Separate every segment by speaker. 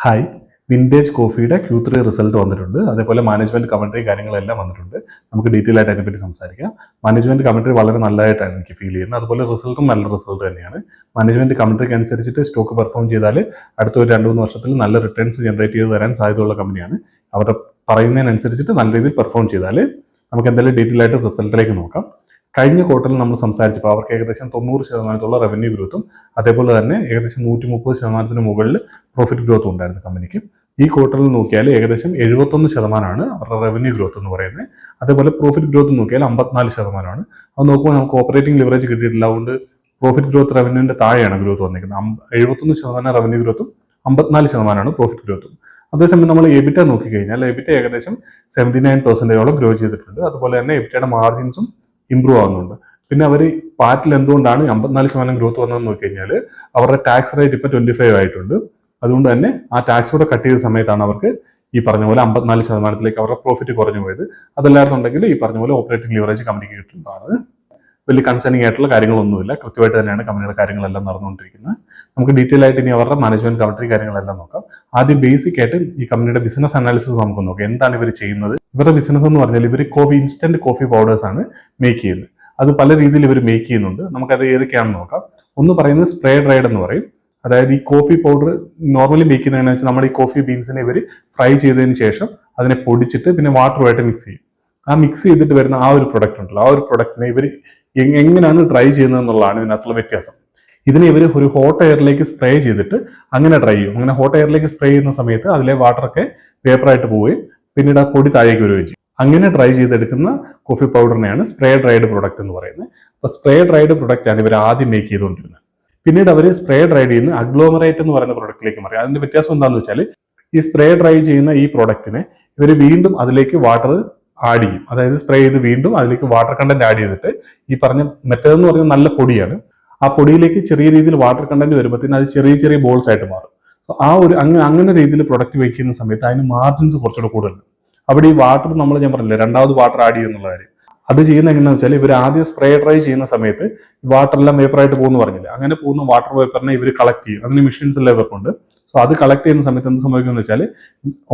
Speaker 1: Hi, vintage കോഫിയുടെ Q3 result വന്നിട്ടുണ്ട്. അതേപോലെ management commentary കാര്യങ്ങളെല്ലാം വന്നിട്ടുണ്ട്. നമുക്ക് ഡീറ്റെയിൽ ആയിട്ട് അതിനെപ്പറ്റി സംസാരിക്കാം. മാനേജ്മെന്റ് കമന്ററി വളരെ നല്ലതായിട്ടാണ് എനിക്ക് ഫീൽ ചെയ്യുന്നത്. അതുപോലെ റിസൾട്ടും നല്ല റിസൾട്ട് തന്നെയാണ്. മാനേജ്മെന്റ് കമന്ററിക്ക് അനുസരിച്ചിട്ട് സ്റ്റോക്ക് പെർഫോം ചെയ്താൽ അടുത്ത ഒരു 2-3 വർഷത്തിൽ നല്ല റിട്ടേൺസ് ജനറേറ്റ് ചെയ്ത് തരാൻ സാധ്യതയുള്ള കമ്പനിയാണ്. അവരുടെ പറയുന്നതിനനുസരിച്ചിട്ട് നല്ല രീതിയിൽ പെർഫോം ചെയ്താൽ നമുക്ക് എന്തായാലും ഡീറ്റെയിൽ ആയിട്ട് റിസൾട്ടിലേക്ക് നോക്കാം. കഴിഞ്ഞ ക്വാർട്ടറിൽ നമ്മൾ സംസാരിച്ചപ്പോൾ അവർക്ക് ഏകദേശം 90% റവന്യൂ ഗ്രോത്തും അതേപോലെ തന്നെ ഏകദേശം 130% മുകളിൽ പ്രോഫിറ്റ് ഗ്രോത്തും ഉണ്ടായിരുന്നു കമ്പനിക്ക്. ഈ ക്വാർട്ടറിൽ നോക്കിയാൽ ഏകദേശം 71% അവരുടെ റവന്യൂ ഗ്രോത്ത് എന്ന് പറയുന്നത്. അതേപോലെ പ്രോഫിറ്റ് ഗ്രോത്ത് നോക്കിയാൽ 54%. അത് നോക്കുമ്പോൾ നമുക്ക് ഓപ്പറേറ്റിംഗ് ലിവറേജ് കിട്ടിയിട്ടില്ല. അതുകൊണ്ട് പ്രോഫിറ്റ് ഗ്രോത്ത് റവന്യൂവിന്റെ താഴെയാണ് ഗ്രോത്ത് വന്നിരിക്കുന്നത്. 71% റവന്യൂ ഗ്രോത്തും 54% പ്രോഫിറ്റ് ഗ്രോത്തും. അതേസമയം നമ്മൾ എബിറ്റ നോക്കിക്കഴിഞ്ഞാൽ എബിറ്റ ഏകദേശം 79% ഗ്രോ ചെയ്തിട്ടുണ്ട്. അതുപോലെ തന്നെ എബിറ്റയുടെ മാർജിൻസും ഇമ്പ്രൂവ് ആവുന്നുണ്ട്. പിന്നെ അവർ പാറ്റിൽ എന്തുകൊണ്ടാണ് 54% ഗ്രോത്ത് വന്നതെന്ന് നോക്കിക്കഴിഞ്ഞാൽ അവരുടെ ടാക്സ് റേറ്റ് ഇപ്പൊ 25 ആയിട്ടുണ്ട്. അതുകൊണ്ട് തന്നെ ആ ടാക്സ് കൂടെ കട്ട് ചെയ്ത സമയത്താണ് അവർക്ക് ഈ പറഞ്ഞ പോലെ 54%-ലേക്ക് അവരുടെ പ്രോഫിറ്റ് കുറഞ്ഞു പോയത്. അതല്ലായിരുന്നുണ്ടെങ്കിൽ ഈ പറഞ്ഞ പോലെ ഓപ്പറേറ്റിംഗ് ലിവറേജ് കമ്പനിക്ക് കിട്ടുന്നതാണ്. വലിയ കൺസേണിംഗ് ആയിട്ടുള്ള കാര്യങ്ങളൊന്നുമില്ല. കൃത്യമായിട്ട് തന്നെയാണ് കമ്പനിയുടെ കാര്യങ്ങളെല്ലാം നടന്നുകൊണ്ടിരിക്കുന്നത്. നമുക്ക് ഡീറ്റെയിൽ ആയിട്ട് ഇനി അവരുടെ മാനേജ്മെന്റ് കമന്ററി കാര്യങ്ങളെല്ലാം നോക്കാം. ആദ്യം ബേസിക് ആയിട്ട് ഈ കമ്പനിയുടെ ബിസിനസ് അനാലിസിസ് നമുക്ക് നോക്കാം. എന്താണ് ഇവർ ചെയ്യുന്നത്? ഇവരുടെ ബിസിനസ് എന്ന് പറഞ്ഞാൽ ഇവർ ഇൻസ്റ്റന്റ് കോഫി പൗഡേഴ്സ് ആണ് മേക്ക് ചെയ്യുന്നത്. അത് പല രീതിയിൽ ഇവർ മേക്ക് ചെയ്യുന്നുണ്ട്. നമുക്കത് ഏതൊക്കെയാണെന്ന് നോക്കാം. ഒന്ന് പറയുന്നത് സ്പ്രേ ഡ്രൈഡ് എന്ന് പറയും. അതായത് ഈ കോഫി പൗഡർ നോർമലി മേക്ക് ചെയ്യുന്നതെന്ന് വെച്ചാൽ നമ്മൾ ഈ കോഫി ബീൻസിനെ ഇവർ ഫ്രൈ ചെയ്തതിന് ശേഷം അതിനെ പൊടിച്ചിട്ട് പിന്നെ വാട്ടറുമായിട്ട് മിക്സ് ചെയ്യും. ആ മിക്സ് ചെയ്തിട്ട് വരുന്ന ആ ഒരു പ്രൊഡക്റ്റ് ഉണ്ടല്ലോ, ആ ഒരു പ്രൊഡക്റ്റിനെ ഇവർ എങ്ങനെയാണ് ഡ്രൈ ചെയ്യുന്നത് എന്നുള്ളതാണ് ഇതിനകത്തുള്ള വ്യത്യാസം. ഇതിനെ ഇവർ ഒരു ഹോട്ട് എയറിലേക്ക് സ്പ്രേ ചെയ്തിട്ട് അങ്ങനെ ഡ്രൈ ചെയ്യും. അങ്ങനെ ഹോട്ട് എയറിലേക്ക് സ്പ്രേ ചെയ്യുന്ന സമയത്ത് അതിലെ വാട്ടറൊക്കെ വേപ്പറായിട്ട് പോവുകയും പിന്നീട് ആ പൊടി താഴേക്ക് വരികയും ചെയ്യും. അങ്ങനെ ഡ്രൈ ചെയ്തെടുക്കുന്ന കോഫി പൗഡറിനെയാണ് സ്പ്രേ ഡ്രൈഡ് പ്രൊഡക്റ്റ് എന്ന് പറയുന്നത്. അപ്പൊ സ്പ്രേ ഡ്രൈഡ് പ്രൊഡക്റ്റ് ആണ് ഇവർ ആദ്യം മേക്ക് ചെയ്തുകൊണ്ടിരുന്നത്. പിന്നീട് അവർ സ്പ്രേ ഡ്രൈഡ് ചെയ്യുന്ന അഗ്ലോമറേറ്റ് എന്ന് പറയുന്ന പ്രൊഡക്റ്റിലേക്ക് മാറി. അതിന്റെ വ്യത്യാസം എന്താണെന്ന് വെച്ചാൽ ഈ സ്പ്രേ ഡ്രൈ ചെയ്യുന്ന ഈ പ്രൊഡക്റ്റിനെ ഇവർ വീണ്ടും അതിലേക്ക് വാട്ടർ ആഡ് ചെയ്യും. അതായത് സ്പ്രേ ചെയ്ത് വീണ്ടും അതിലേക്ക് വാട്ടർ കണ്ടന്റ് ആഡ് ചെയ്തിട്ട് ഈ പറഞ്ഞ മെറ്റേഡ് പറയുന്നത് നല്ല പൊടിയാണ്. ആ പൊടിയിലേക്ക് ചെറിയ രീതിയിൽ വാട്ടർ കണ്ടന്റ് വരുമ്പോഴത്തേന് അത് ചെറിയ ചെറിയ ബോൾസ് ആയിട്ട് മാറും. ആ ഒരു അങ്ങനെ രീതിയിൽ പ്രൊഡക്റ്റ് വയ്ക്കുന്ന സമയത്ത് അതിന് മാർജിൻസ് കുറച്ചുകൂടെ കൂടുതലുണ്ട്. അവിടെ ഈ വാട്ടർ ഞാൻ പറഞ്ഞില്ലേ രണ്ടാമത് വാട്ടർ ആഡ് ചെയ്യുന്നുള്ള കാര്യം, അത് ചെയ്യുന്ന എങ്ങനെയാണെന്ന് വെച്ചാൽ ഇവർ ആദ്യം സ്പ്രേ ഡ്രൈ ചെയ്യുന്ന സമയത്ത് വാട്ടർ എല്ലാം വേപ്പറായിട്ട് പോകുന്നു പറഞ്ഞില്ല. അങ്ങനെ പോകുന്ന വാട്ടർ വേപ്പറിനെ ഇവർ കളക്ട് ചെയ്യും. അതിന് മെഷീൻസ് എല്ലാം ഇവർക്കുണ്ട്. സോ അത് കളക്ട് ചെയ്യുന്ന സമയത്ത് എന്ത് സംഭവിക്കുന്നത് വെച്ചാൽ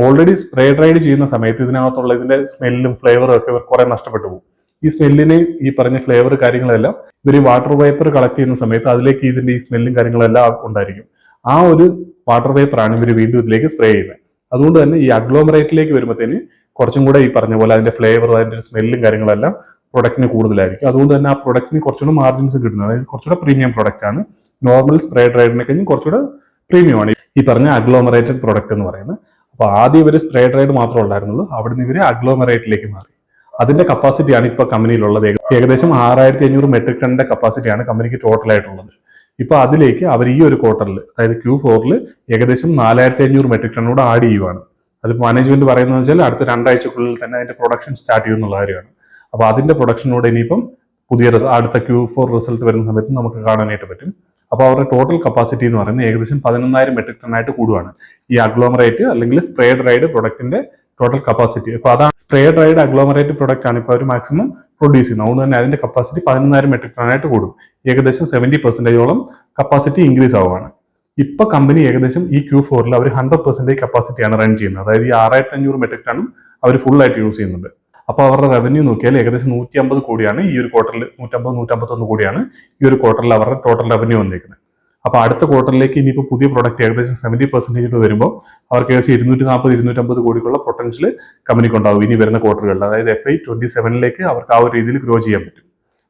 Speaker 1: ഓൾറെഡി സ്പ്രേ ഡ്രൈഡ് ചെയ്യുന്ന സമയത്ത് ഇതിനകത്തുള്ള ഇതിന്റെ സ്മെല്ലും ഫ്ലേവറും ഒക്കെ ഇവർ കുറെ നഷ്ടപ്പെട്ടു പോകും. ഈ സ്മെല്ലിനെ ഈ പറഞ്ഞ ഫ്ലേവർ കാര്യങ്ങളെല്ലാം ഇവർ വാട്ടർ വേപ്പർ കളക്ട് ചെയ്യുന്ന സമയത്ത് അതിലേക്ക് ഇതിന്റെ ഈ സ്മെല്ലും കാര്യങ്ങളെല്ലാം ഉണ്ടായിരിക്കും. ആ ഒരു വാട്ടർ വേപ്പറാണ് ഇവർ വീണ്ടും ഇതിലേക്ക് സ്പ്രേ ചെയ്യുന്നത്. അതുകൊണ്ട് തന്നെ ഈ അഗ്ലോമറേറ്റിലേക്ക് വരുമ്പോഴത്തേന് കുറച്ചും കൂടെ ഈ പറഞ്ഞ പോലെ അതിന്റെ ഫ്ലേവർ അതിന്റെ സ്മെല്ലും കാര്യങ്ങളെല്ലാം പ്രൊഡക്റ്റിന് കൂടുതലായിരിക്കും. അതുകൊണ്ട് തന്നെ ആ പ്രൊഡക്റ്റിന് കുറച്ചുകൂടെ മാർജിൻസ് കിട്ടുന്നത്. അതായത് കുറച്ചുകൂടെ പ്രീമിയം പ്രൊഡക്റ്റ് ആണ്. നോർമൽ സ്പ്രേ ഡ്രൈഡിനെ കഴിഞ്ഞ് കുറച്ചുകൂടെ പ്രീമിയം ആണ് ഈ പറഞ്ഞ അഗ്ലോമറേറ്റഡ് പ്രൊഡക്റ്റ് എന്ന് പറയുന്നത്. അപ്പൊ ആദ്യം ഇവർ സ്പ്രേ ഡ്രൈഡ് മാത്രമേ ഉണ്ടായിരുന്നുള്ളൂ. അവിടുന്ന് ഇവർ അഗ്ലോമറേറ്റിലേക്ക് മാറി. അതിന്റെ കപ്പാസിറ്റിയാണ് ഇപ്പൊ കമ്പനിയിലുള്ളത്. ഏകദേശം 6500 മെട്രിക് ടണ്ണിന്റെ കപ്പാസിറ്റിയാണ് കമ്പനിക്ക് ടോട്ടൽ ആയിട്ടുള്ളത്. ഇപ്പൊ അതിലേക്ക് അവർ ഈ ഒരു ക്വാർട്ടറിൽ അതായത് Q4 ഏകദേശം 4500 മെട്രിക് ടണ്ണോട് ആഡ് ചെയ്യുവാണ്. അത് മാനേജ്മെന്റ് പറയുന്നത് വെച്ചാൽ അടുത്ത 2 ആഴ്ചക്കുള്ളിൽ തന്നെ അതിന്റെ പ്രൊഡക്ഷൻ സ്റ്റാർട്ട് ചെയ്യുന്നുള്ള കാര്യമാണ്. അപ്പൊ അതിന്റെ പ്രൊഡക്ഷനോട് ഇനിയിപ്പം അടുത്ത Q4 റിസൾട്ട് വരുന്ന സമയത്ത് നമുക്ക് കാണാനായിട്ട് പറ്റും. അപ്പൊ അവരുടെ ടോട്ടൽ കപ്പാസിറ്റി എന്ന് പറയുന്നത് ഏകദേശം 11000 മെട്രിക് ടൺ ആയിട്ട് കൂടുവാണ് ഈ അഗ്ലോമറേറ്റ് അല്ലെങ്കിൽ സ്പ്രേ ഡ്രൈഡ് പ്രൊഡക്റ്റിന്റെ ടോട്ടൽ കപ്പാസിറ്റി. അപ്പൊ അതാണ് സ്പ്രേ ഡ്രൈഡ് അഗ്ലോമറേറ്റ് പ്രൊഡക്റ്റ് ആണ് ഇപ്പൊ അവർ മാക്സിമം പ്രൊഡ്യൂസ് ചെയ്യുന്നത്. അതുകൊണ്ട് തന്നെ അതിന്റെ കപ്പാസിറ്റി 11000 മെട്രിക് ടൺ ആയിട്ട് കൂടും. ഏകദേശം 70% കപ്പാസിറ്റി ഇൻക്രീസ് ആവുകയാണ്. ഇപ്പൊ കമ്പനി ഏകദേശം ഈ Q4 അവർ 100% കപ്പാസിറ്റിയാണ് റൺ ചെയ്യുന്നത്. അതായത് ഈ 6500 മെട്രിക് ടണ്ണും അവർ ഫുൾ ആയിട്ട് യൂസ് ചെയ്യുന്നുണ്ട്. അപ്പൊ അവരുടെ റവന്യൂ നോക്കിയാൽ ഏകദേശം 150 കോടിയാണ് ഈ ഒരു ക്വാർട്ടറിൽ. 151 കോടിയാണ് ഈ ഒരു ക്വാർട്ടറിൽ അവരുടെ ടോട്ടൽ റവന്യൂ വന്നിരിക്കുന്നത്. അപ്പൊ അടുത്ത ക്വാർട്ടറിലേക്ക് ഇനിയിപ്പോൾ പുതിയ പ്രൊഡക്റ്റ് ഏകദേശം 70% വരുമ്പോൾ അവർക്ക് ഏകദേശം 240-250 കോടിക്കുള്ള പൊട്ടൻഷ്യൽ കമ്പനിക്ക് ഉണ്ടാവും ഇനി വരുന്ന ക്വാർട്ടറുകളിൽ. അതായത് FY27 അവർക്ക് ആ ഒരു രീതിയിൽ ഗ്രോ ചെയ്യാൻ പറ്റും.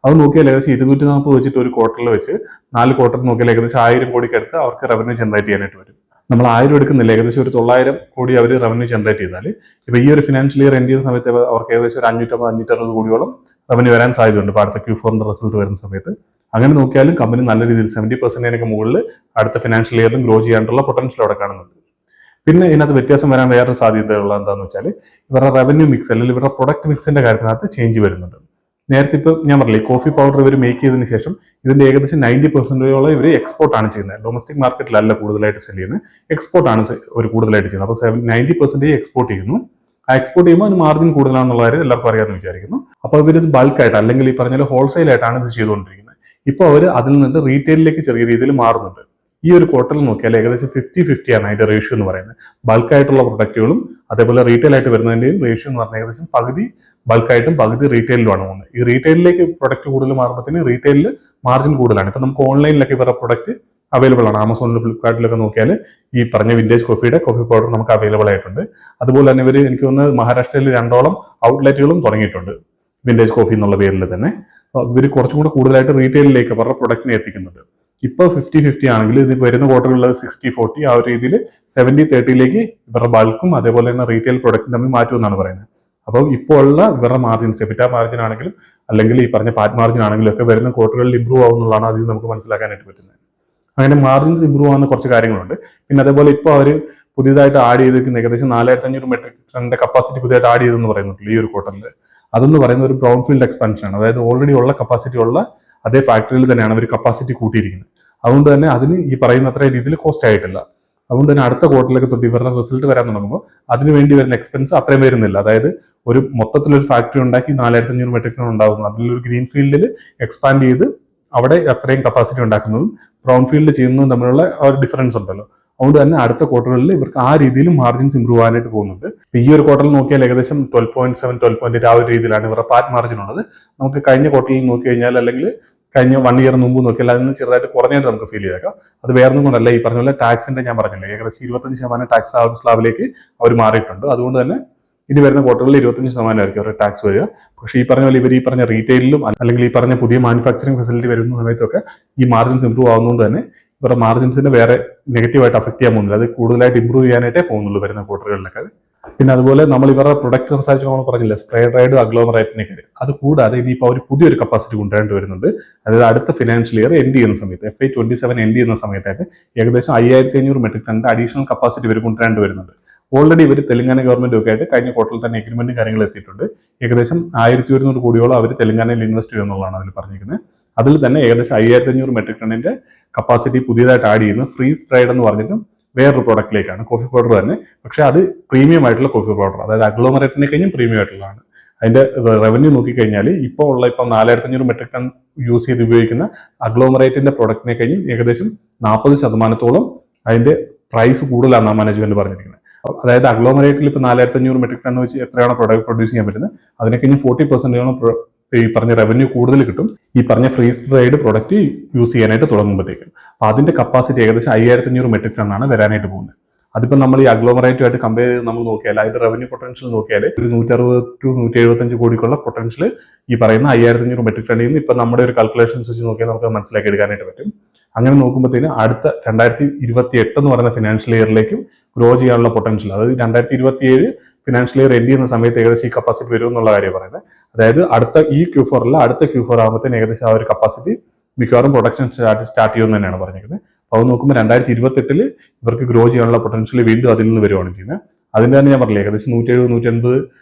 Speaker 1: അത് നോക്കിയാൽ ഏകദേശം 240 വെച്ചിട്ട് ഒരു ക്വാർട്ടറിൽ വെച്ച് 4 ക്വാർട്ടർ നോക്കിയാൽ ഏകദേശം 1000 കോടിക്ക് അടുത്ത് അവർക്ക് റവന്യൂ ജനറേറ്റ് ചെയ്യാനായിട്ട് വരും. നമ്മൾ 1000 എടുക്കുന്നില്ല, ഏകദേശം ഒരു 900 കോടി അവർ റവന്യൂ ജനറേറ്റ് ചെയ്താൽ ഇപ്പൊ ഈ ഒരു ഫിനാൻഷ്യൽ ഇയർ എൻഡ് ചെയ്യുന്ന സമയത്ത് അവർക്ക് ഏകദേശം ഒരു 550-560 കോടിയോളം റവന്യൂ വരാൻ സാധ്യതയുണ്ട് ഇപ്പൊ അടുത്ത Q4 റിസൾട്ട് വരുന്ന സമയത്ത്. അങ്ങനെ നോക്കിയാലും കമ്പനി നല്ല രീതിയിൽ 70%-നൊക്കെ മുകളിൽ അടുത്ത ഫിനാൻഷ്യൽ ഇയറിലും ഗ്രോ ചെയ്യാനുള്ള പൊട്ടൻഷ്യൽ അവിടെ കാണുന്നുണ്ട്. പിന്നെ ഇതിനകത്ത് വ്യത്യാസം വരാൻ വേറൊരു സാധ്യതയുള്ള എന്താണെന്ന് വെച്ചാൽ ഇവരുടെ റവന്യൂ മിക്സ് അല്ലെങ്കിൽ ഇവരുടെ പ്രൊഡക്റ്റ് മിക്സിന്റെ കാര്യത്തിനകത്ത് ചേഞ്ച് വരുന്നുണ്ട്. നേരത്തെ ഇപ്പൊ ഞാൻ പറഞ്ഞില്ലേ കോഫി പൗഡർ ഇവർ മേക്ക് ചെയ്തതിനു ശേഷം ഇതിന്റെ ഏകദേശം 90% ഇവർ എക്സ്പോർട്ട് ആണ് ചെയ്യുന്നത്. ഡൊമസ്റ്റിക് മാർക്കറ്റിലല്ല കൂടുതലായിട്ട് സെൽ ചെയ്യുന്നത്, എക്സ്പോർട്ട് ആണ് ഇവർ കൂടുതലായിട്ട് ചെയ്യുന്നത്. അപ്പൊ 90% എക്സ്പോർട്ട് ചെയ്യുന്നു. ആ എക്സ്പോർട്ട് ചെയ്യുമ്പോൾ അതിന് മാർജിൻ കൂടുതലാണെന്നുള്ള കാര്യം എല്ലാവർക്കും അറിയാമെന്ന് വിചാരിക്കുന്നു. അപ്പൊ ഇവരിത് ബൾക്കായിട്ട് അല്ലെങ്കിൽ ഈ പറഞ്ഞ ഹോൾസെയിൽ ആയിട്ടാണ് ഇത് ചെയ്തുകൊണ്ടിരിക്കുന്നത്. ഇപ്പൊ അവർ അതിൽ നിന്ന് റീറ്റെയിലേക്ക് ചെറിയ രീതിയിൽ മാറുന്നുണ്ട്. ഈ ഒരു ക്വാർട്ടറിൽ നോക്കിയാൽ ഏകദേശം 50-50 ആണ് അതിന്റെ റേഷ്യോ എന്ന് പറയുന്നത്. ബൾക്കായിട്ടുള്ള പ്രൊഡക്റ്റുകളും അതേപോലെ റീറ്റെയിൽ ആയിട്ട് വരുന്നതിന്റെയും റേഷ്യോ എന്ന് പറഞ്ഞാൽ ഏകദേശം പകുതി ബൾക്കായിട്ടും പകുതി റീറ്റെയിലുമാണ് പോകുന്നത്. ഈ റീറ്റെയിലേക്ക് പ്രൊഡക്റ്റ് കൂടുതൽ മാറുമ്പോഴത്തേന് റീറ്റെയിലിൽ മാർജിൻ കൂടുതലാണ്. ഇപ്പൊ നമുക്ക് ഓൺലൈനിലൊക്കെ ഇവരുടെ പ്രൊഡക്റ്റ് അവൈലബിൾ ആണ്. ആമസോണിലും ഫ്ലിപ്കാർട്ടിലൊക്കെ നോക്കിയാൽ ഈ പറഞ്ഞ വിന്റേജ് കോഫിയുടെ കോഫി പൗഡർ നമുക്ക് അവൈലബിൾ ആയിട്ടുണ്ട്. അതുപോലെ തന്നെ ഇവർ എനിക്ക് തോന്നുന്നു മഹാരാഷ്ട്രയിൽ 2ഓളം ഔട്ട്ലെറ്റുകളും തുടങ്ങിയിട്ടുണ്ട് വിന്റേജ് കോഫി എന്നുള്ള പേരിൽ തന്നെ. ഇവർ കുറച്ചും കൂടെ കൂടുതലായിട്ട് റീറ്റെയിലിലേക്ക് അവരുടെ പ്രൊഡക്റ്റിനെ എത്തിക്കുന്നുണ്ട്. ഇപ്പോൾ 50-50 ആണെങ്കിൽ ഇത് വരുന്ന ക്വാർട്ടറിൽ 60-40 ആ ഒരു രീതിയിൽ 70-30ലേക്ക് ഇവരുടെ ബൾക്കും അതേപോലെ തന്നെ റീറ്റെയിൽ പ്രൊഡക്റ്റും തമ്മിൽ മാറ്റുമെന്നാണ് പറയുന്നത്. അപ്പോൾ ഇപ്പോൾ ഉള്ള ഇവരുടെ മാർജിൻസ്, എബിറ്റ മാർജിൻ ആണെങ്കിലും അല്ലെങ്കിൽ ഈ പറഞ്ഞ പാറ്റ് മാർജിൻ ആണെങ്കിലും ഒക്കെ വരുന്ന ക്വാർട്ടറുകളിൽ ഇമ്പ്രൂവ് ആവുന്നതാണ് അതിൽ നമുക്ക് മനസ്സിലാക്കാനായിട്ട് പറ്റുന്നത്. അങ്ങനെ മാർജിൻസ് ഇമ്പ്രൂവ് ആവുന്ന കുറച്ച് കാര്യങ്ങളുണ്ട്. പിന്നെ അതേപോലെ ഇപ്പോൾ അവർ പുതിയതായിട്ട് ആഡ് ചെയ്തിരിക്കുന്ന ഏകദേശം 4500 മെട്രിക് ടണ്ണിന്റെ കപ്പാസിറ്റി പുതിയതായിട്ട് ആഡ് ചെയ്തെന്ന് പറയുന്നുള്ളൂ ഈ ഒരു ക്വാർട്ടറിൽ. അതെന്ന് പറയുന്ന ഒരു ബ്രൗൺ ഫീൽഡ് എക്സ്പാൻഷൻ ആണ്. അതായത് ഓൾറെഡി ഉള്ള കപ്പാസിറ്റി ഉള്ള അതേ ഫാക്ടറിയിൽ തന്നെയാണ് അവർ കപ്പാസിറ്റി കൂട്ടിയിരിക്കുന്നത്. അതുകൊണ്ട് തന്നെ അതിന് ഈ പറയുന്ന അത്ര രീതിയിൽ കോസ്റ്റ് ആയിട്ടില്ല. അതുകൊണ്ട് തന്നെ അടുത്ത ക്വാർട്ടറിലേക്ക് തൊട്ട് ഇവരുടെ റിസൾട്ട് വരാൻ തുടങ്ങുമ്പോൾ അതിന് വേണ്ടി വരുന്ന എക്സ്പെൻസ് അത്രയും വരുന്നില്ല. അതായത് ഒരു മൊത്തത്തിലൊരു ഫാക്ടറി ഉണ്ടാക്കി 4500 മെട്രിക് ടൺ ഉണ്ടാകുന്നു. അതിലൊരു ഗ്രീൻ ഫീൽഡിൽ എക്സ്പാൻഡ് ചെയ്ത് അവിടെ അത്രയും കപ്പാസിറ്റി ഉണ്ടാക്കുന്നതും ബ്രൗൺ ഫീൽഡ് ചെയ്യുന്നതും തമ്മിലുള്ള ഒരു ഡിഫറൻസ് ഉണ്ടല്ലോ. അതുകൊണ്ട് തന്നെ അടുത്ത ക്വാർട്ടറുകളിൽ ഇവർക്ക് ആ രീതിയിലും മാർജിൻസ് ഇമ്പ്രൂവ് ആകാനായിട്ട് പോകുന്നുണ്ട്. ഈ ഒരു ക്വാർട്ടറിൽ നോക്കിയാൽ ഏകദേശം 12.7, 12.8 ആ ഒരു രീതിയിലാണ് ഇവരുടെ പാറ്റ് മാർജിൻ ഉള്ളത്. നമുക്ക് കഴിഞ്ഞ ക്വാർട്ടറിൽ നോക്കി കഴിഞ്ഞാൽ അല്ലെങ്കിൽ കഴിഞ്ഞ 1 ഇയർ മുമ്പ് നോക്കിയാൽ അതിന് ചെറുതായിട്ട് കുറഞ്ഞായിട്ട് നമുക്ക് ഫീൽ ചെയ്തേക്കാം. അത് വേറൊന്നും കൊണ്ടല്ല, ഈ പറഞ്ഞ പോലെ ടാക്സിന്റെ ഞാൻ പറഞ്ഞില്ലേ ഏകദേശം 25% ടാക്സ് സ്ലാബിലേക്ക് അവർ മാറിയിട്ടുണ്ട്. അതുകൊണ്ട് തന്നെ ഇനി വരുന്ന ക്വാർട്ടറിൽ 25% ആയിരിക്കും അവരുടെ ടാക്സ് വരിക. പക്ഷേ ഈ പറഞ്ഞ പോലെ ഇവർ ഈ പറഞ്ഞ റീറ്റെയിലും അല്ലെങ്കിൽ ഈ പറഞ്ഞ പുതിയ മാനുഫാക്ചറിംഗ് ഫെസിലിറ്റി വരുന്ന സമയത്തൊക്കെ ഈ മാർജിൻസ് ഇമ്പ്രൂവ് ആവുന്നതുകൊണ്ട് തന്നെ ഇവരുടെ മാർജിൻസിന് വേറെ നെഗറ്റീവായിട്ട് അഫക്ട് ചെയ്യാൻ പോകുന്നില്ല. അത് കൂടുതലായിട്ട് ഇമ്പ്രൂവ് ചെയ്യാനായിട്ടേ പോകുന്നുള്ളൂ വരുന്ന ക്വാർട്ടറുകളിലൊക്കെ. പിന്നെ അതുപോലെ നമ്മൾ ഇവരുടെ പ്രൊഡക്റ്റ് സംസാരിച്ചപ്പോൾ നമ്മൾ പറഞ്ഞില്ല സ്പ്രേ ഡ്രൈഡ് അഗ്ലോമറേറ്റിനെ കാര്യം. അത് കൂടാതെ ഇനിയിപ്പോൾ അവർ പുതിയൊരു കപ്പാസിറ്റി കൊണ്ടുവരേണ്ടി വരുന്നുണ്ട്. അതായത് അടുത്ത ഫിനാൻഷ്യൽ ഇയർ എൻഡ് ചെയ്യുന്ന സമയത്ത് FY27 എൻഡ് ചെയ്യുന്ന സമയത്തായിട്ട് ഏകദേശം 5500 മെട്രിക് ടണ്ണിന്റെ അഡീഷണൽ കപ്പാസിറ്റി ഇവർ കൊണ്ടുവരേണ്ടി വരുന്നുണ്ട്. ഓൾറെഡി ഇവർ തെലങ്കാന ഗവൺമെന്റ് ഒക്കെ ആയിട്ട് കഴിഞ്ഞ ക്വാർട്ടറിൽ തന്നെ എഗ്രിമെന്റും കാര്യങ്ങൾ എത്തിയിട്ടുണ്ട്. ഏകദേശം 1100 കോടിയോളം അവർ തെലങ്കാനയിൽ ഇൻവെസ്റ്റ് ചെയ്യുമെന്നുള്ളതാണ് അതിൽ പറഞ്ഞിരിക്കുന്നത്. അതിൽ തന്നെ ഏകദേശം 5500 മെട്രിക് ടണ്ണിന്റെ കപ്പാസിറ്റി പുതിയതായിട്ട് ആഡ് ചെയ്യുന്ന ഫ്രീസ് ഡ്രൈഡ് എന്ന് പറഞ്ഞിട്ടും വേറൊരു പ്രോഡക്റ്റിലേക്കാണ്. കോഫി പൗഡർ തന്നെ, പക്ഷെ അത് പ്രീമിയം ആയിട്ടുള്ള കോഫി പൗഡർ, അതായത് അഗ്ലോമറേറ്റിനെ കഴിഞ്ഞും പ്രീമിയം ആയിട്ടുള്ളതാണ്. അതിന്റെ റവന്യൂ നോക്കിക്കഴിഞ്ഞാൽ ഇപ്പോൾ 4500 മെട്രിക് ടൺ യൂസ് ചെയ്ത് ഉപയോഗിക്കുന്ന അഗ്ലോമറേറ്റിന്റെ പ്രൊഡക്റ്റിനെ കഴിഞ്ഞും ഏകദേശം 40% അതിന്റെ പ്രൈസ് കൂടുതലാണെന്നാണ് മാനേജ്മെന്റ് പറഞ്ഞിരിക്കുന്നത്. അതായത് അഗ്ലോമറേറ്റിൽ ഇപ്പോൾ 4500 മെട്രിക് ടൺ വെച്ച് എത്രയാണ് പ്രൊഡക്റ്റ് പ്രൊഡ്യൂസ് ചെയ്യാൻ പറ്റുന്നത് അതിനെ കഴിഞ്ഞ് 40% ഈ പറഞ്ഞ റവന്യൂ കൂടുതൽ കിട്ടും ഈ പറഞ്ഞ ഫ്രീസ് ഡ്രൈഡ് പ്രൊഡക്റ്റ് യൂസ് ചെയ്യാനായിട്ട് തുടങ്ങുമ്പോഴത്തേക്കും. അപ്പൊ അതിന്റെ കപ്പാസിറ്റി ഏകദേശം 5500 മെട്രിക് ടൺ ആണ് വരാനായിട്ട് പോകുന്നത്. അതിപ്പോ നമ്മൾ ഈ അഗ്ലോമറേറ്റുമായിട്ട് കമ്പയർ ചെയ്ത് നമ്മൾ നോക്കിയാൽ അതിന്റെ റവന്യൂ പൊട്ടൻഷ്യൽ നോക്കിയാൽ ഒരു 160-175 കോടിക്കുള്ള പൊട്ടൻഷ്യൽ ഈ പറയുന്ന 5500 മെട്രിക് ടണ്ണിൽ നിന്ന് ഇപ്പൊ നമ്മുടെ ഒരു കാൽക്കുലേഷൻസ് വെച്ച് നോക്കിയാൽ നമുക്ക് മനസ്സിലാക്കി എടുക്കാനായിട്ട് പറ്റും. അങ്ങനെ നോക്കുമ്പോഴത്തേന് അടുത്ത 2028 എന്ന് പറയുന്ന ഫിനാൻഷ്യൽ ഇയറിലേക്കും ഗ്രോ ചെയ്യാനുള്ള പൊട്ടൻഷ്യൽ, അതായത് 2027 ഫിനാൻഷ്യൽ ഇയർ എൻഡ് ചെയ്യുന്ന സമയത്ത് ഏകദേശം ഈ കപ്പാസിറ്റി വരും എന്നുള്ള കാര്യം പറയുന്നത്. അതായത് അടുത്ത ഈ Q4 അല്ല, അടുത്ത Q4 ആകുമ്പോഴത്തേന് ഏകദേശം ആ ഒരു കപ്പാസിറ്റി മിക്കവാറും പ്രൊഡക്ഷൻ സ്റ്റാർട്ട് ചെയ്യുമെന്ന് തന്നെയാണ് പറഞ്ഞിരിക്കുന്നത്. അപ്പോൾ നോക്കുമ്പോൾ 2028 ഇവർക്ക് ഗ്രോ ചെയ്യാനുള്ള പൊട്ടൻഷ്യൽ വീണ്ടും അതിൽ നിന്ന് വരുവാണ് ചെയ്യുന്നത്. അതിന് തന്നെ ഞാൻ പറഞ്ഞില്ല ഏകദേശം 170-180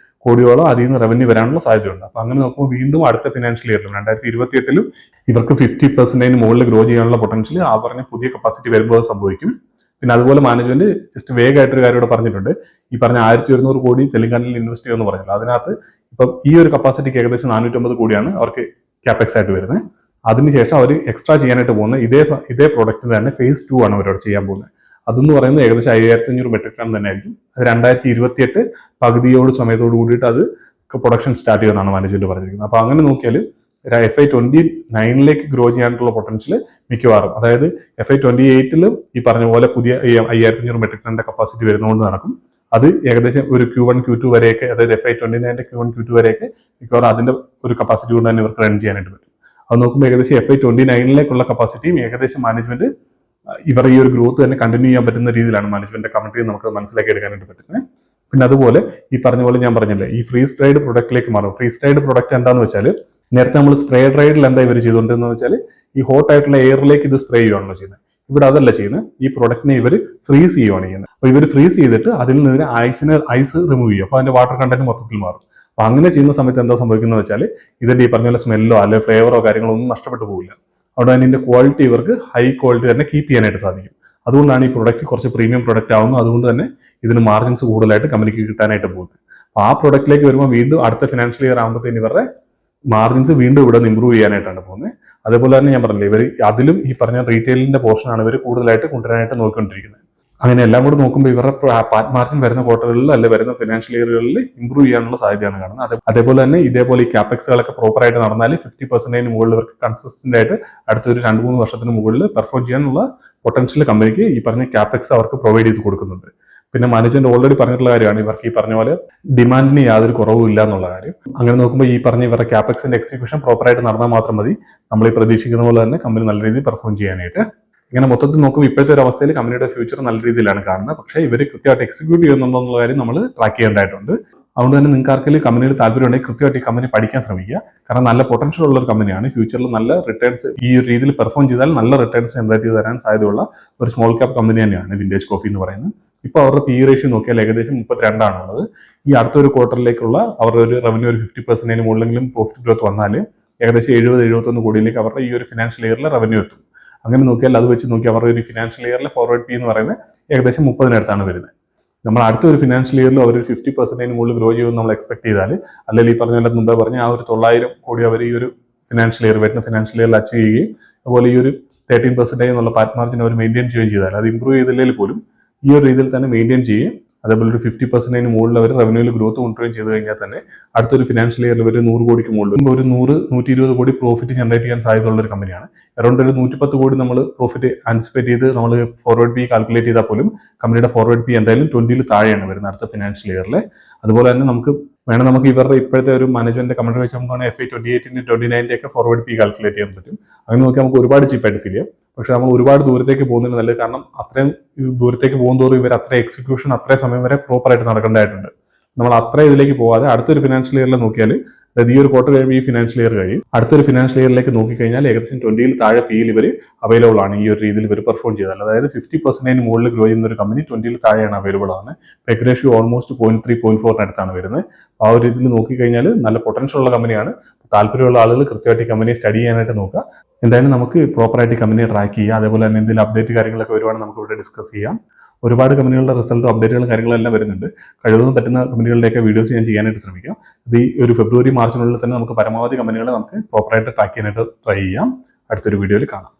Speaker 1: കോടിയോളം അതിൽ നിന്ന് റവന്യൂ വരാനുള്ള സാധ്യതയുണ്ട്. അപ്പൊ അങ്ങനെ നോക്കുമ്പോൾ വീണ്ടും അടുത്ത ഫിനാൻഷ്യൽ ഇയറിലും 2028 ഇവർക്ക് 50% മുകളിൽ ഗ്രോ ചെയ്യാനുള്ള പൊട്ടൻഷ്യൽ ആ പറഞ്ഞ പുതിയ കപ്പാസിറ്റി വരുമ്പോൾ സംഭവിക്കും. പിന്നെ അതുപോലെ മാനേജ്മെന്റ് ജസ്റ്റ് വേഗമായിട്ടൊരു കാര്യം ഇവിടെ പറഞ്ഞിട്ടുണ്ട്. ഈ പറഞ്ഞ 1100 കോടി തെലങ്കാനയിൽ ഇൻവെസ്റ്റ് ചെയ്യുമെന്ന് പറഞ്ഞല്ലോ, അതിനകത്ത് ഇപ്പം ഈ ഒരു കപ്പാസിറ്റിക്ക് ഏകദേശം 450 കോടിയാണ് അവർക്ക് ക്യാപെക്സ് ആയിട്ട് വരുന്നത്. അതിനുശേഷം അവർ എക്സ്ട്രാ ചെയ്യാനായിട്ട് പോകുന്നത് ഇതേ പ്രോഡക്റ്റിന് തന്നെ phase 2 ആണ് അവരോട് ചെയ്യാൻ പോകുന്നത്. അതെന്ന് പറയുന്നത് ഏകദേശം 5500 മെട്രിക് ടൺ തന്നെ ആയിരിക്കും. അത് 2028 പകുതിയോട് സമയത്തോട് കൂടിയിട്ട് അത് പ്രൊഡക്ഷൻ സ്റ്റാർട്ട് ചെയ്യുമെന്നാണ് മാനേജ്മെന്റ് പറഞ്ഞിരിക്കുന്നത്. അപ്പൊ അങ്ങനെ നോക്കിയാൽ FY29 ഗ്രോ ചെയ്യാനുള്ള പൊട്ടൻഷ്യൽ മിക്കവാറും, അതായത് FY28 ഈ പറഞ്ഞ പോലെ പുതിയ 5500 മെട്രിക് ടണ്ണിന്റെ കപ്പാസിറ്റി വരുന്നതുകൊണ്ട് നടക്കും. അത് ഏകദേശം ഒരു Q1 Q2 വരെയൊക്കെ, അതായത് FY29 Q1 Q2 വരെയൊക്കെ മിക്കവാറും അതിന്റെ ഒരു കപ്പാസിറ്റി കൊണ്ട് തന്നെ ഇവർക്ക് റൺ ചെയ്യാനായിട്ട് പറ്റും. അത് നോക്കുമ്പോൾ ഏകദേശം FY29 കപ്പാസിറ്റിയും ഏകദേശം മാനേജ്മെന്റ് ഇവർ ഈ ഒരു ഗ്രോത്ത് തന്നെ കണ്ടിന്യൂ ചെയ്യാൻ പറ്റുന്ന രീതിയിലാണ് മാനേജ്മെന്റ് കമന്ററി നമുക്ക് മനസ്സിലാക്കി എടുക്കാനായിട്ട് പറ്റുന്നത്. പിന്നെ അതുപോലെ ഈ പറഞ്ഞ പോലെ ഞാൻ പറഞ്ഞില്ലേ ഈ ഫ്രീസ് ഡ്രൈഡ് പ്രൊഡക്റ്റിലേക്ക് മാറും. ഫ്രീസ് ഡ്രൈഡ് പ്രൊഡക്റ്റ് എന്താണെന്ന് വെച്ചാൽ നേരത്തെ നമ്മൾ സ്പ്രേ ഡ്രൈഡിൽ എന്താ ഇവർ ചെയ്തുകൊണ്ടിരുന്നത് വെച്ചാൽ ഈ ഹോട്ട് ആയിട്ടുള്ള എയറിലേക്ക് ഇത് സ്പ്രേ ചെയ്യുകയാണല്ലോ ചെയ്യുന്നത്. ഇവിടെ അതല്ല ചെയ്യുന്നത്, ഈ പ്രൊഡക്റ്റിനെ ഇവർ ഫ്രീസ് ചെയ്യുകയാണ് ചെയ്യുന്നത്. അപ്പൊ ഇവർ ഫ്രീസ് ചെയ്തിട്ട് അതിൽ നിന്ന് ഐസ് റിമൂവ് ചെയ്യും. അപ്പൊ അതിന്റെ വാട്ടർ കണ്ടന്റ് മൊത്തത്തിൽ മാറും. അപ്പൊ അങ്ങനെ ചെയ്യുന്ന സമയത്ത് എന്താ സംഭവിക്കുന്നത് വെച്ചാൽ ഇതിന്റെ ഈ പറഞ്ഞ പോലെ സ്മെല്ലോ അല്ലെങ്കിൽ ഫ്ലേവറോ കാര്യങ്ങളോ ഒന്നും നഷ്ടപ്പെട്ടു പോകില്ല. അവിടെ തന്നെ ഇതിന്റെ ക്വാളിറ്റി ഇവർക്ക് ഹൈ ക്വാളിറ്റി തന്നെ കീപ്പ് ചെയ്യാനായിട്ട് സാധിക്കും. അതുകൊണ്ടാണ് ഈ പ്രൊഡക്റ്റ് കുറച്ച് പ്രീമിയം പ്രൊഡക്റ്റ് ആവുന്നത്. അതുകൊണ്ട് തന്നെ ഇതിന് മാർജിൻസ് കൂടുതലായിട്ട് കമ്പനിക്ക് കിട്ടാനായിട്ട് പോകുന്നത്. അപ്പൊ ആ പ്രൊഡക്റ്റിലേക്ക് വരുമ്പോൾ വീണ്ടും അടുത്ത ഫിനാൻഷ്യൽ ഇയർ ആകുമ്പോഴത്തേന് ഇവരുടെ മാർജിൻസ് വീണ്ടും ഇവിടെ നിന്ന് ഇമ്പ്രൂവ് ചെയ്യാനായിട്ടാണ് പോകുന്നത്. അതേപോലെ തന്നെ ഞാൻ പറഞ്ഞില്ലേ, ഇവർ അതിലും ഈ പറഞ്ഞ റീറ്റെയിലിന്റെ പോർഷനാണ് ഇവർ കൂടുതലായിട്ട് കൊണ്ടുവരാനായിട്ട് നോക്കിക്കൊണ്ടിരിക്കുന്നത്. അങ്ങനെ എല്ലാം കൂടെ നോക്കുമ്പോൾ ഇവരുടെ പാർട്ട് മാർജിൻ വരുന്ന ക്വാർട്ടറുകളിൽ അല്ലെ വരുന്ന ഫിനാൻഷ്യൽ ഇയറുകളിൽ ഇംപ്രൂവ് ചെയ്യാനുള്ള സാധ്യതയാണ് കാണുന്നത്. അതേപോലെ തന്നെ ഇതേപോലെ ഈ ക്യാപെക്സുകളൊക്കെ പ്രോപ്പറായിട്ട് നടന്നാൽ 50% മുകളിൽ ഇവർക്ക് കൺസിസ്റ്റന്റ് ആയിട്ട് അടുത്തൊരു 2-3 വർഷത്തിന് മുകളിൽ പെർഫോം ചെയ്യാനുള്ള പൊട്ടൻഷ്യൽ കമ്പനിക്ക് ഈ പറഞ്ഞ ക്യാപെക്സ് അവർക്ക് പ്രൊവൈഡ് ചെയ്ത് കൊടുക്കുന്നുണ്ട്. പിന്നെ മാനേജ്മെന്റ് ഓൾറെഡി പറഞ്ഞിട്ടുള്ള കാര്യമാണ് ഇവർക്ക് ഈ പറഞ്ഞ പോലെ ഡിമാൻഡിന് യാതൊരു കുറവും ഇല്ല എന്നുള്ള കാര്യം. അങ്ങനെ നോക്കുമ്പോൾ ഈ പറഞ്ഞ ഇവരുടെ ക്യാപെക്സിന്റെ എക്സിക്യൂഷൻ പ്രോപ്പറായിട്ട് നടന്നാൽ മാത്രം മതി നമ്മൾ ഈ പ്രതീക്ഷിക്കുന്ന പോലെ തന്നെ കമ്പനി നല്ല രീതിയിൽ പെർഫോം ചെയ്യാനായിട്ട്. ഇങ്ങനെ മൊത്തത്തിൽ നോക്കുമ്പോൾ ഇപ്പോഴത്തെ ഒരു അവസ്ഥയിൽ കമ്പനിയുടെ ഫ്യൂച്ചർ നല്ല രീതിയിലാണ് കാണുന്നത്. പക്ഷേ ഇവർ കൃത്യമായിട്ട് എക്സിക്യൂട്ട് ചെയ്യുന്നുണ്ടോ എന്നുള്ള കാര്യം നമ്മൾ ട്രാക്ക് ചെയ്യേണ്ടതായിട്ടുണ്ട്. അതുകൊണ്ട് തന്നെ നിങ്ങൾക്ക് ആർക്കെങ്കിലും കമ്പനിയിൽ താല്പര്യമുണ്ടെങ്കിൽ കൃത്യമായിട്ട് ഈ കമ്പനി പഠിക്കാൻ ശ്രമിക്കുക. കാരണം നല്ല പൊട്ടൻഷ്യൽ ഉള്ള ഒരു കമ്പനിയാണ്. ഫ്യൂച്ചറിൽ നല്ല റിട്ടേൺസ് ഈ ഒരു രീതിയിൽ പെർഫോം ചെയ്താൽ നല്ല റിട്ടേൺസ് ജനറേറ്റ് ചെയ്ത് തരാൻ സാധ്യതയുള്ള ഒരു സ്മോൾ ക്യാപ് കമ്പനി തന്നെയാണ് വിന്റേജ് കോഫി എന്ന് പറയുന്നത്. ഇപ്പോൾ അവരുടെ PE റേഷ്യോ നോക്കിയാൽ ഏകദേശം 32 ആണുള്ളത്. ഈ അടുത്തൊരു ക്വാർട്ടറിലേക്കുള്ള അവരുടെ ഒരു റവന്യൂ ഒരു 50% മുകളിലെങ്കിലും പ്രോഫിറ്റ് ഗ്രോത്ത് വന്നാൽ ഏകദേശം 70-71 കോടിയിലേക്ക് അവരുടെ ഈ ഒരു ഫിനാൻഷ്യൽ ഇയറിലെ റവന്യൂ എത്തും. അങ്ങനെ നോക്കിയാൽ അത് വെച്ച് നോക്കി അവരുടെ ഒരു ഫിനാൻഷ്യൽ ഇയറിലെ ഫോർവേഡ് P എന്ന് പറയുന്നത് ഏകദേശം 30-ന് വരുന്നത്. നമ്മൾ അടുത്തൊരു ഫിനാൻഷ്യൽ ഇയറിൽ അവർ 50% മുകളിൽ ഗ്രോ ചെയ്യുമെന്ന് നമ്മൾ എക്സ്പെക്ട് ചെയ്താൽ, അല്ലെങ്കിൽ ഈ പറഞ്ഞ മുമ്പേ പറഞ്ഞ ആ ഒരു 900 കോടി അവർ ഈ ഒരു ഫിനാൻഷ്യൽ ഇയർ വരുന്ന ഫിനാൻഷ്യൽ ഇയറിൽ അച്ചീവ് ചെയ്യുകയും അതുപോലെ ഈ ഒരു 13% എന്നുള്ള പാർട്ട് മാർജിൻ അവർ മെയിൻറ്റെയിൻ ചെയ്യുകയും ചെയ്താൽ, അത് ഇംപ്രൂവ് ചെയ്തില്ലെങ്കിൽ പോലും ഈ ഒരു രീതിയിൽ തന്നെ മെയിൻറ്റെയിൻ ചെയ്യും. അതേപോലെ ഒരു 50% മുകളിൽ അവർ റവന്യൂവിൽ ഗ്രോത്ത് കൊണ്ടുവരികയും ചെയ്ത് കഴിഞ്ഞാൽ തന്നെ അടുത്തൊരു ഫിനാൻഷ്യൽ ഇയറിൽ ഒരു 100 കോടിക്ക് മുകളിൽ ഒരു 100-120 കോടി പ്രോഫിറ്റ് ജനറേറ്റ് ചെയ്യാൻ സാധ്യതയുള്ള ഒരു കമ്പനിയാണ്. അറൗണ്ട് ഒരു 110 കോടി നമ്മൾ പ്രോഫിറ്റ് ആൻറ്റിസിപ്പേറ്റ് ചെയ്ത് നമ്മൾ ഫോർവേഡ് P കാൽക്കുലേറ്റ് ചെയ്താൽ പോലും കമ്പനിയുടെ ഫോർവേഡ് P എന്തായാലും 20 താഴെയാണ് വരുന്നത് അടുത്ത ഫിനാൻഷ്യൽ ഇയറിൽ. അതുപോലെ തന്നെ നമുക്ക് ഇവരുടെ ഇപ്പോഴത്തെ ഒരു മാനേജ്മെന്റ് കമന്റ് വെച്ച് നമുക്ക് FY 28-ന്റെ 29-ന്റെ ഒക്കെ ഫോർവേഡ് P കാൽക്കുലേറ്റ് ചെയ്യാൻ പറ്റും. അങ്ങനെ നോക്കി നമുക്ക് ഒരുപാട് ചീപ്പായിട്ട് ഫീൽ ചെയ്യാം. പക്ഷെ നമ്മൾ ഒരുപാട് ദൂരത്തേക്ക് പോകുന്നതിന് നല്ലത്. കാരണം അത്രയും ദൂരത്തേക്ക് പോകുന്നതോറും ഇവർ അത്ര എക്സിക്യൂഷൻ അത്രയും സമയം വരെ പ്രോപ്പറായിട്ട് നടക്കേണ്ടതായിട്ടുണ്ട്. നമ്മൾ അത്ര ഇതിലേക്ക് പോകാതെ അടുത്തൊരു ഫിനാൻഷ്യൽ ഇയറിൽ നോക്കിയാൽ, അതായത് ഈ ഒരു ക്വാർട്ടർ കഴിയുമ്പോൾ ഈ ഫിനാൻഷ്യൽ ഇയർ കഴിയും, അടുത്തൊരു ഫിനാൻഷ്യൽ ഇയറിലേക്ക് നോക്കിക്കഴിഞ്ഞാൽ ഏകദേശം 20 താഴെ PE ഇവർ അവൈലബിൾ ആണ്. ഈ ഒരു രീതിയിൽ ഇവർ പെർഫോം ചെയ്താൽ, അതായത് 50% മുകളിൽ ഗ്രോ ചെയ്യുന്ന ഒരു കമ്പനി 20 താഴെയാണ് അവൈലബിൾ ആണ്. പെഗ് റേഷ്യോ ഓൾമോസ്റ്റ് 0.3-0.4 അടുത്താണ് വരുന്നത്. ആ ഒരു രീതിയിൽ നോക്കിക്കഴിഞ്ഞാൽ നല്ല പൊട്ടൻഷ്യൽ ഉള്ള കമ്പനിയാണ്. താല്പര്യമുള്ള ആളുകൾ കൃത്യമായിട്ട് ഈ കമ്പനിയെ സ്റ്റഡി ചെയ്യാനായിട്ട് നോക്കുക. എന്തായാലും നമുക്ക് പ്രോപ്പറായിട്ട് ഈ കമ്പനിയെ ട്രാക്ക് ചെയ്യുക. അതേപോലെ തന്നെ എന്തെങ്കിലും അപ്ഡേറ്റ് കാര്യങ്ങളൊക്കെ വരുവാണെങ്കിൽ നമുക്ക് ഇവിടെ ഡിസ്കസ് ചെയ്യാം. ഒരുപാട് കമ്പനികളുടെ റിസൾട്ടും അപ്ഡേറ്റുകളും കാര്യങ്ങളെല്ലാം വരുന്നുണ്ട്. കഴിവതും പറ്റുന്ന കമ്പനികളുടെയൊക്കെ വീഡിയോസ് ഞാൻ ചെയ്യാനായിട്ട് ശ്രമിക്കാം. ഇത് ഈ ഒരു February-March തന്നെ നമുക്ക് പരമാവധി കമ്പനികളെ നമുക്ക് പ്രോപ്പറായിട്ട് ട്രാക്ക് ചെയ്യാനായിട്ട് ട്രൈ ചെയ്യാം. അടുത്തൊരു വീഡിയോയിൽ കാണാം.